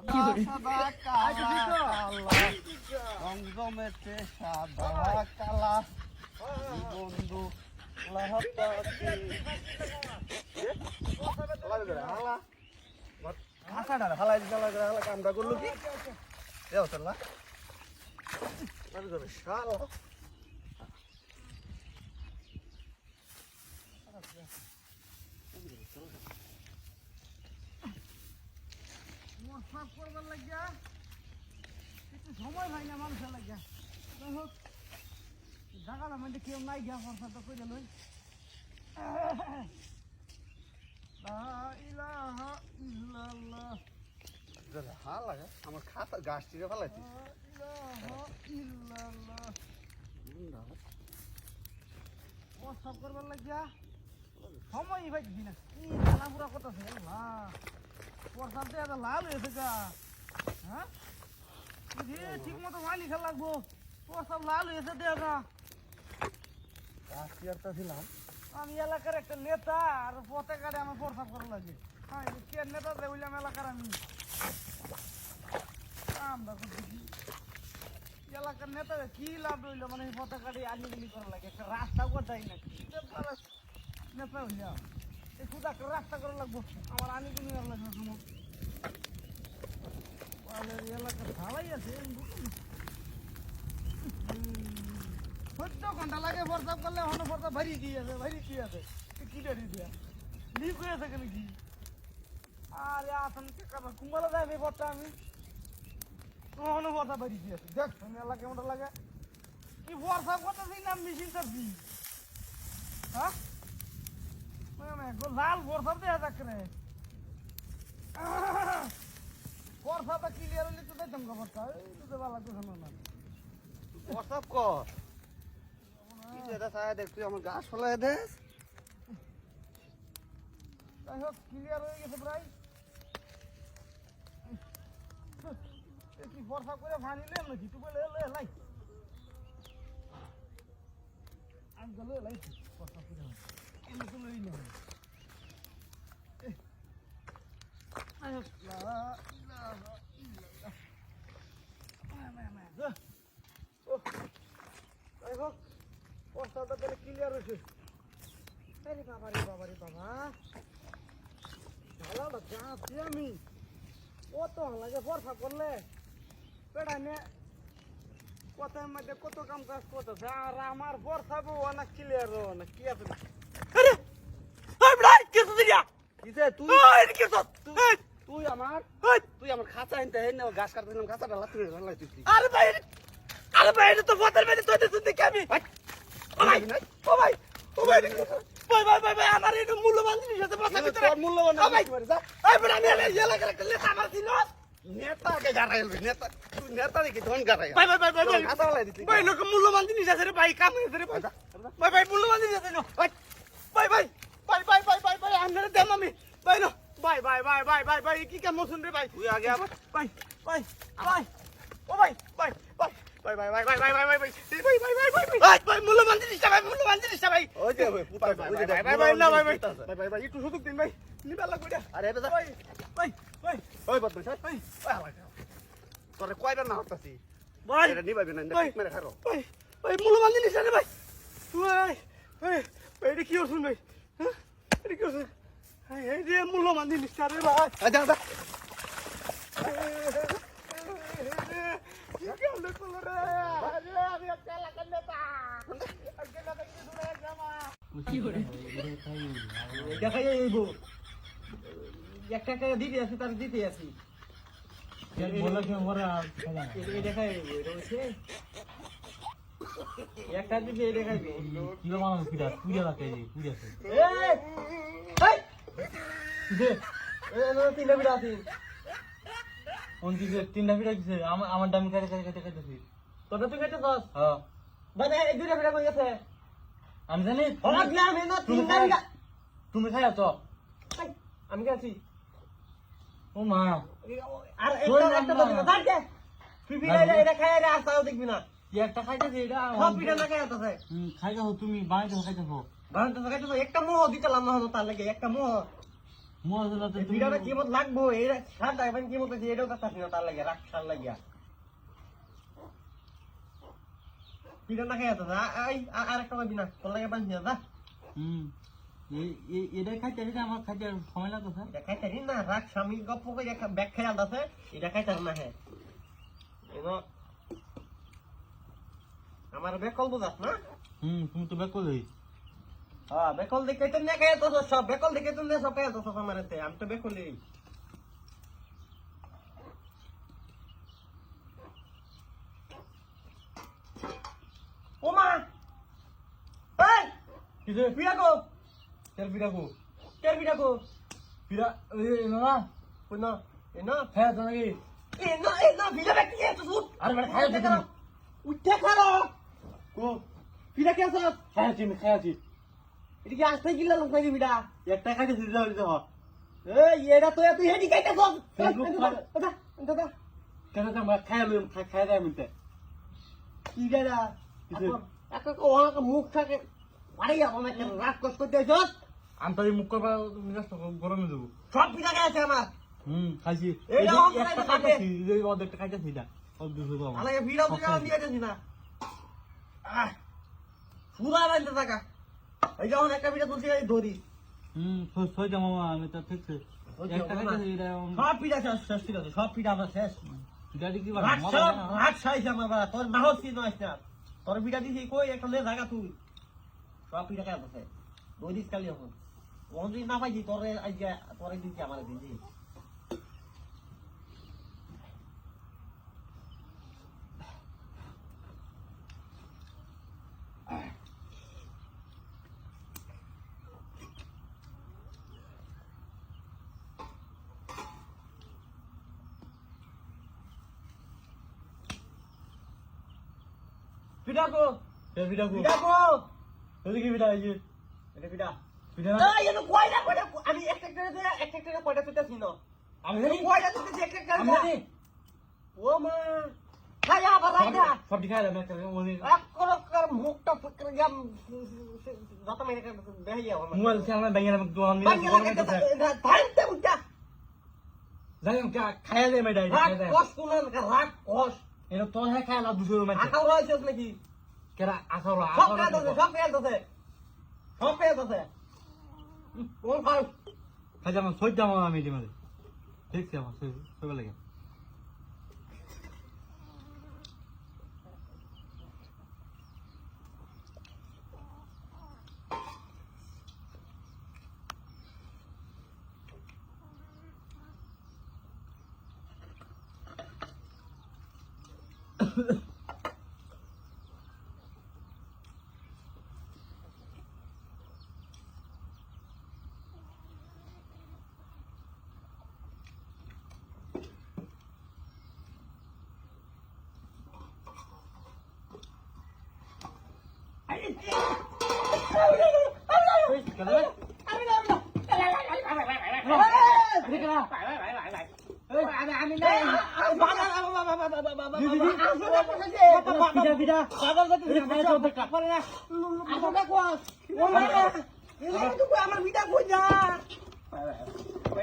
সাদা কালা রং জমেছে সাদা কালা বন্ধু কামটা করলো কি করবার লাগিয়া একটু সময় হয় না মানুষের লাগিয়া যাই হোক জায়গাটা মধ্যে কেউ নাই গিয়া ফর্সাটা করে লই আমার খাতা গাছ টিকে ফেলাইছি সব করবার লাগিয়া সময় পাইছি না কি জানা পুরা কথা আছে প্রসাদ দিয়ে এত লাল হয়েছে গা হ্যাঁ ঠিক মতো পানি খেলা লাগবো প্রসাদ লাল হয়েছে দিয়ে গা ছিলাম আমি এলাকার একটা নেতা আর পথে কাটে আমার প্রসাদ করা লাগে হ্যাঁ কে নেতা বললাম এলাকার আমি আমরা করতেছি এলাকার নেতা কি লাভ রইলো মানে পথে কাটে আলিগুলি করা লাগে একটা রাস্তা কোথায় না নেতা হইলা এই শুধু একটা রাস্তা করা লাগবো আমার আলিগুলি লাগবে সময় এলাকা ভালাই আছে 14 ঘন্টা লাগে প্রসাব করলে হনো প্রসাব ভারি কি আছে কি ডারি দিয়া লিক হয়ে আছে কেন কি আরে আসন কে কাবা কুম্বালা যাবে বড়টা আমি হনো প্রসাব ভারি কি আছে দেখ আমি এলাকা কেমন লাগে কি প্রসাব করতেছি না মেশিন করছি হ্যাঁ মানে লাল প্রসাব দেয়া যাক রে প্রসাবটা ক্লিয়ার হলে তো দেখতাম খবরটা এই তো ভালো লাগতেছে না প্রসাব কর দেখ তুই আমার গাছ ফলাই দে যাই হোক ক্লিয়ার হয়ে গেছে প্রায় কি বর্ষা করে পানি লেম নাকি তুই বলে লাই আমি গেলে লাই বর্ষা করে এমনি তো লই না যাই হোক প্রস্তাবটা তাহলে ক্লিয়ার হয়েছে আরে বাবা ভালো যাচ্ছি আমি কত লাগে বর্ষা করলে পেড়া নে কথার মধ্যে কত কাম কাজ করতেছে আর আমার বর্ষা বউ অনেক ক্লিয়ার অনেক কি আছে তুই আমার খাঁচা আনতে গাছ কাটতে খাঁচাটা লাগাইছিস আরে ভাই এটা তো ফতের মেয়ে তো দেখি আমি ভাই আমার একটু মূল্যবান জিনিস আছে বসা ভিতরে মূল্যবান ভাই এই বড় আমি এলাকার একটা নেতা আমার ছিল নেতাকে গাড়াইল তুই নেতা দেখি ধন গাড়াই ভাই খাঁচা ফেলাই দিছিস ভাই লোক মূল্যবান জিনিস আছে রে ভাই কাম আছে রে ভাই মূল্যবান জিনিস আছে ভাই আমরা দেম আমি ভাই নো ভাই কি কাম শুন রে ভাই তুই আগে আবার ভাই ও ভাই ভাই মূল্যবান জিনিসটা ভাই ওই যে ভাই একটু সুযোগ দিন ভাই নিবার লাগবে আরে এটা ভাই ওই বদমাইশ ভাই তোরে কয়বার না হতাছি ভাই এটা নিবাবি না মেরে খারো ভাই মূল্যবান জিনিস রে ভাই ভাই এটা কি শুন ভাই হ্যাঁ এটা কি শুন এই যে মূল্যবান জিনিসটা রে ভাই আচ্ছা দেখাই একটা টাকা দিতে আছি তার দিতে আছি দেখাই একটা দিতে দেখাইবে কিলো মানুষ কিটা পুজো রাখে পুজো আছে তিনটা বিড়া আছে কোন দিকে তিনটা ফিটা দিছে আমার দামি কাটে খাইতেছি তোটা তুই কেটে সস হ্যাঁ মানে এই দুইটা ফিটা কই গেছে আমি জানি হঠাৎ না আমি না তিনটা বিড়া তুমি খাই তো আমি গেছি ও মা আর একটা তো দিনা থাকে তুই বিড়া এটা খাই রে আসাও দেখবি না একটা খাইতেছি এটা সব পিঠা না খাই আছে খাইতেছো তুমি বানাইতেছো খাইতেছো বানাতে খাইতে একটা মোহ দিতাম না হলো তার লাগে একটা মোহ মজা তো ভিডিওটা কি মত লাগবো এই সার দেখবেন কি মত এটাও কাছে না তার লাগে রাখ সার লাগিয়া ভিডিও না খেয়ে না এই আর একটা কবি না তোর লাগে বাঁধি না এটা খাইতে আমার খাইতে সময় লাগতো স্যার এটা খাইতে না রাখ স্বামী গপ্প করে ব্যাগ খেয়ে আলদাছে এটা খাইতে না হ্যাঁ আমার বেকল বুঝাস না তুমি তো বেকল হই হ্যাঁ বেকল দেখে তো না খাই তো সব বেকল দেখে তো না সব খাই তো সব আমার আমি তো বেকলই ওমা এই কিছে পিয়া গো তেল পিঠা কো কের পিয়া গো পিঠা এই না কোন এনো হ্যাঁ তো নাকি এনো ভিলা ব্যক্তি তো সুত আরে মানে খাই দিছি উঠে খালো কো পিয়া কে আছে খাইছি এটা কি আসতে গিলা লোক নাকি বিড়া একটা খাইতে দিতে হবে এই এটা তো তুই হেডি খাইতে সব Facebook দাদা দাদা কেন তো খাই দেয় মিলতে কি দাদা একটা ওহাকে মুখ থাকে আরে আমার একটা রাগ কষ্ট দিয়েছস আমি তো এই মুখ করবা মিজাজ তো গরমে দেবো সব পিঠা খাইছে আমার খাইছি এই যে অন একটা খাইতে খাইছি এই অর্ধেকটা খাইতেছি না অর্ধেক দুটো আমার আলাকে ভিড়া বুঝা দিয়ে দিছি না পুরা রাইতে থাকা এই যখন একটা পিঠা তুলছি এই দড়ি সই যাবো আমি তো ঠিক আছে একটা খাইতেছি এটা সব পিঠা শেষ শেষ ঠিক আছে সব পিঠা আমার শেষ গাড়ি কি রাগ সব রাগ সাইছে আমার বাবা তোর নাহস কি নয় না তোর পিঠা দিছি কই একটা লে জায়গা তুই সব পিঠা খাই আছে দড়ি কালি এখন ওন যদি না পাইছি তোরে আজ তোরে দিছি আমার দিছি পিঠা কো তেল পিঠা কো পিঠা কো তুই কি পিঠা আইছে এটা পিঠা পিঠা এই এটা কয়টা কয়টা আমি একটা কয়টা পিঠাছি না আমি এই কয়টা পিঠাছি একটা আমি ও মা খায়া বারাইদা সব খাই দাম একটা ওই এক করকার মুখটা ফুটকে গেম যত মেরে বেহিয়া আমার মোবাইল চালানো ব্যাংকে আমি দোকান বাঙ্গি লাগাইতে ধানতে উঠা যাই আমি খাইয়া দেয় মেডাই রাগ খাইয়া দেয় কস কোনার রাগ কস এটা তো হ্যাঁ খাইলা দুশো রুমাই আখাও রয়েছে নাকি কেরা আসালো সব পেয়ে দছে কোন খাও খাই যাবো সই যাবো আমি এটি মাঝে দেখছি আমার সই লাগে আমার বিটা কই যা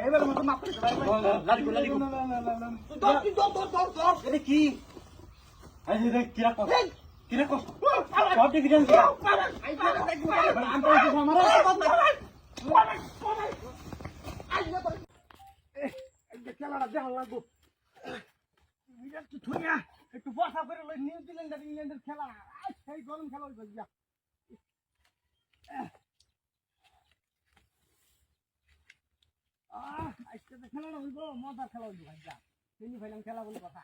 এবার মতো মাফ করে এটা কি কিরা কষ্ট কিরা কষ্ট সব দেখি জানি খেলাটা দেখা লাগবো একটু বসা করে নিউজিল্যান্ড আর ইংল্যান্ডের খেলা সেই গরম খেলা হইবে যা আজকে তো খেলাটা হইব মজার খেলা হইব ভাই যা তিনি ভাইলাম খেলা বলে কথা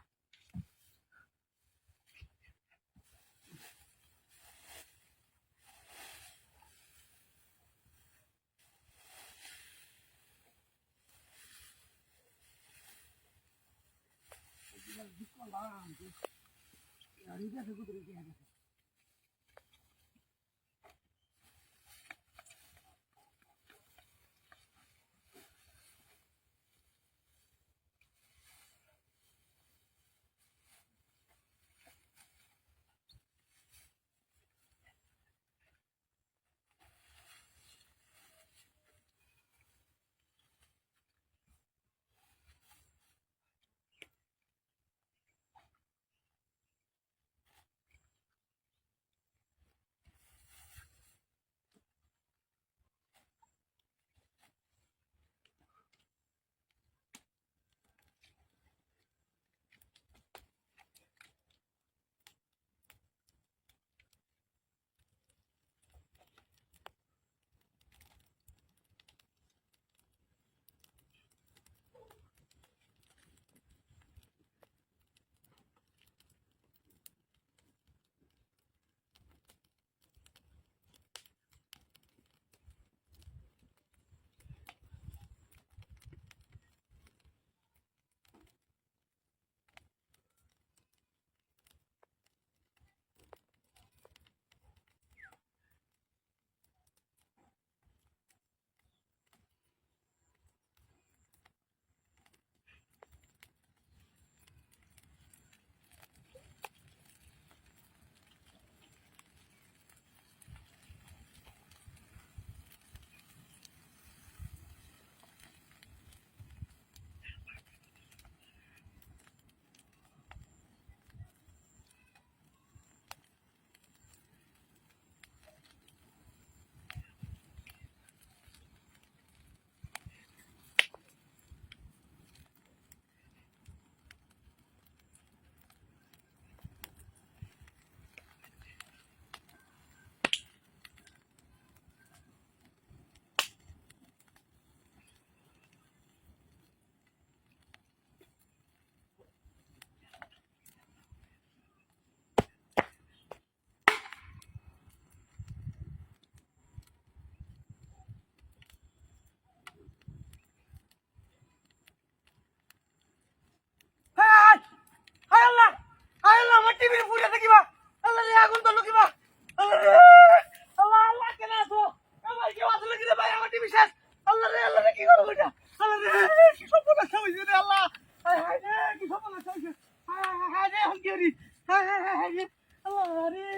রে হাই হাই হাই হাই আল্লাহ রে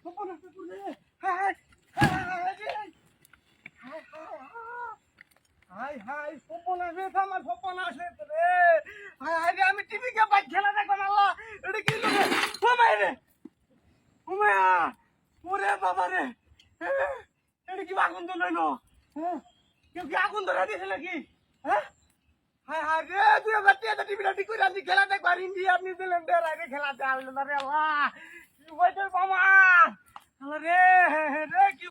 সপন আসতে করে হাই হাই হাই হাই হাই সপন আসে আমার সপন আসে রে হাই হাই রে আমি টিভি কে বাইক খেলা দেখো না আল্লাহ এটা কি রে ও মাই রে ও মায়া ওরে বাবা রে এটা কি আগুন তো লইলো হ্যাঁ কেউ কি আগুন ধরে দিয়েছে নাকি হ্যাঁ হাই হাই রে তুই আবার টিভিটা ঠিক করে আমি খেলা দেখবার ইন্ডিয়া নিউজিল্যান্ডের আগে খেলা চাইল না রে আল্লাহ কি হয়েছে মামা আল্লাহ রে রে কি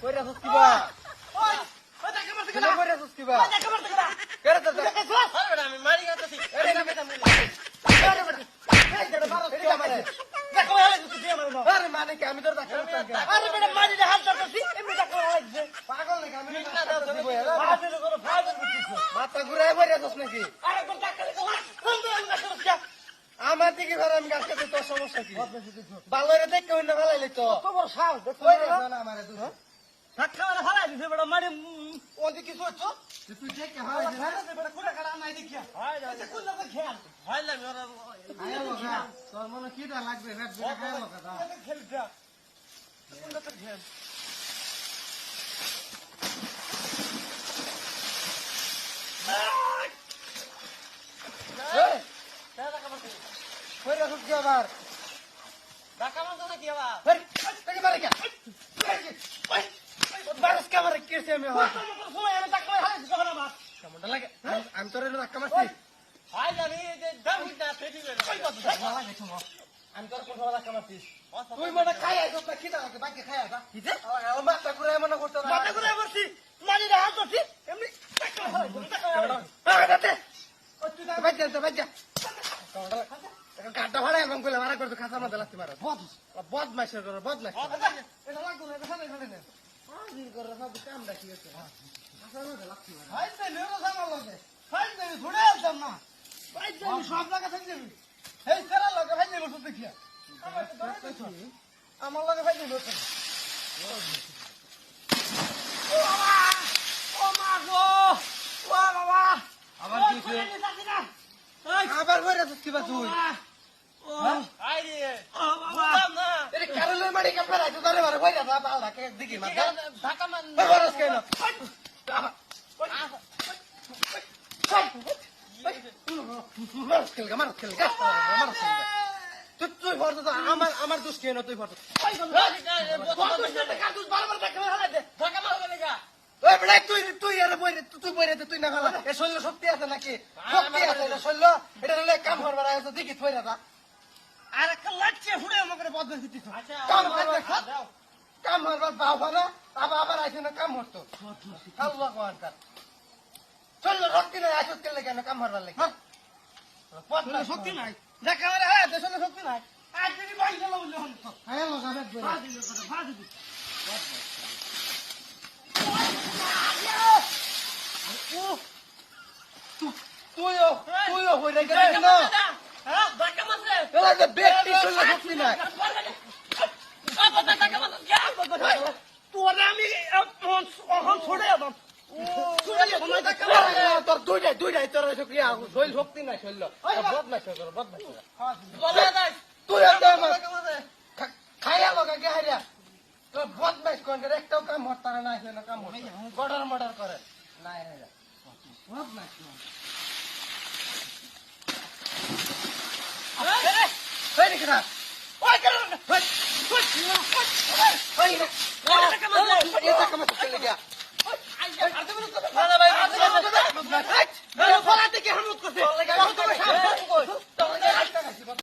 কইরা সস্কিবা ওই ওই দেখে মারতে কেন কইরা সস্কিবা ওই দেখে মারতে কেডা কেরে তো দেখে আরে আমি মারি গেছি আরে না বেটা আরে বেটা এই যেটা মারো কি আমারে দেখো ভালো তুই দিয়ে মারো আরে মানে কি আমি তোর দেখা আরে বেটা মারি দে হাত ধরছি এমনি দেখো লাগছে পাগল নাকি আমি না দিব ফাজিল করে ফাজিল করছিস মাথা ঘুরায় বইরা দছ নাকি আরে কোন টাকা কোন আমি না করছি আমার দিকে ধর আমি গাছ কাটে তোর সমস্যা কি বালরে দেখ কই না ভালাইলে তো খবর সাহস দেখো কই রে না আমারে তুই ধাক্কা মারা ফালাই দিছে বেটা মারি ওদি কিছু হচ্ছে তুই দেখ কে হয় না বেটা কোন কাটা নাই দেখিয়া হয় না কোন জায়গা খেয়াল হয় না ওরা আয়া লগা তোর মনে কিটা লাগবে রেড বিটা খায় লগা খেলটা কোন জায়গা খেয়াল এই কইরা সস্কি আবার ধাক্কা মারছো নাকি আবার হেই তাকে মারে কে ওই বারস ক্যামেরা কিরছে আমি হয় সময় আমি ধাক্কা মারি হালাই দিছো না মার কেমনটা লাগে আমি তোর ধাক্কা মারছি হয় জানি যে দাম না ফেটি গেল কই কত ধাক্কা লাগে তুমি আমি তোর কোন ধাক্কা মারছি তুই মনে খাই আইছ না কিটা লাগে বাকি খাই আইছা কিতে আমার মাথা ঘুরায় মনে করতে না মাথা ঘুরে বসছি মারি দে হাত ধরছি এমনি ধাক্কা মারি আরে দাতে ও তুই না বাজ্জা তো বাজ্জা কাটা ভাড়া এবং কইলে মারা করতে খাসা মধ্যে লাগতে মারা বদ মাইসের করে বদ মাইস এটা লাগতো না এটা সামনে সামনে না হাজির করে সব কাম রাখি আছে খাসা মধ্যে লাগতে মারা হাই তে নেরো সামাল লাগে হাই তে ঘুরে আসতাম না ভাই তে সব জায়গা থেকে যাবি এই তেরা লাগে ভাই নেব তো দেখিয়া আমার লাগে ভাই নেব তো ও বাবা ও মা গো ও বাবা আবার কি আবার কইরা কিবা তুই আই রে ও বাবা না এর কারণের মারি কাপড় রাখতে ধরে মারে কইরা দা বাল রাখে দিকে মার ধাক্কা মান বরস কেন মারস খেলগা মারস খেলগা তুই ভরত তো আমার দোষ কেন তুই ভরত ওই গো বন্ধ করতে কাটুস বারবার ধাক্কা মারা দে ধাক্কা মারা লাগা ওই বড় তুই আরে বইরে তুই বইরে তুই না ভালো এ শৈল শক্তি আছে নাকি শক্তি আছে এটা শৈল এটা হলে কাম করবার আছে দেখি থইরা দা আর একটা লাগছে হুড়ে আমাকে বদলে দিতিস আচ্ছা কাম করবে কাম করবার বাবা না আবার আইছে না কাম হতো আল্লাহ আকবার শৈল শক্তি নাই আসত কেলে কেন কাম করবার লাগে বদলে শক্তি নাই ধাক্কা মারা হ্যাঁ দেশলে শক্তি নাই আজ যদি ভাই গেল বলে হন তো হ্যাঁ লাগাবে বইরা ফাজিল করে ফাজিল তুইও হইরা গেছিস না হ্যাঁ ধাক্কা মারছে এলা যে ব্যক্তি শৈল শক্তি নাই তোরে আমি এখন ছড়ে আদাম তোর দুইটাই তোর শুক্রিয়া শৈল শক্তি নাই শৈল বদমাইশ কর বদমাইশ তুই খাইয়া লগা গে হারিয়া তোর বদমাইশ কোন করে একটাও কাম হতা না আছে না কাম হতা গডার মডার করে নাই হারিয়া বদমাইশ ওই দেখরা ওই কেন ওই এটা কাম চলে গিয়া ভাই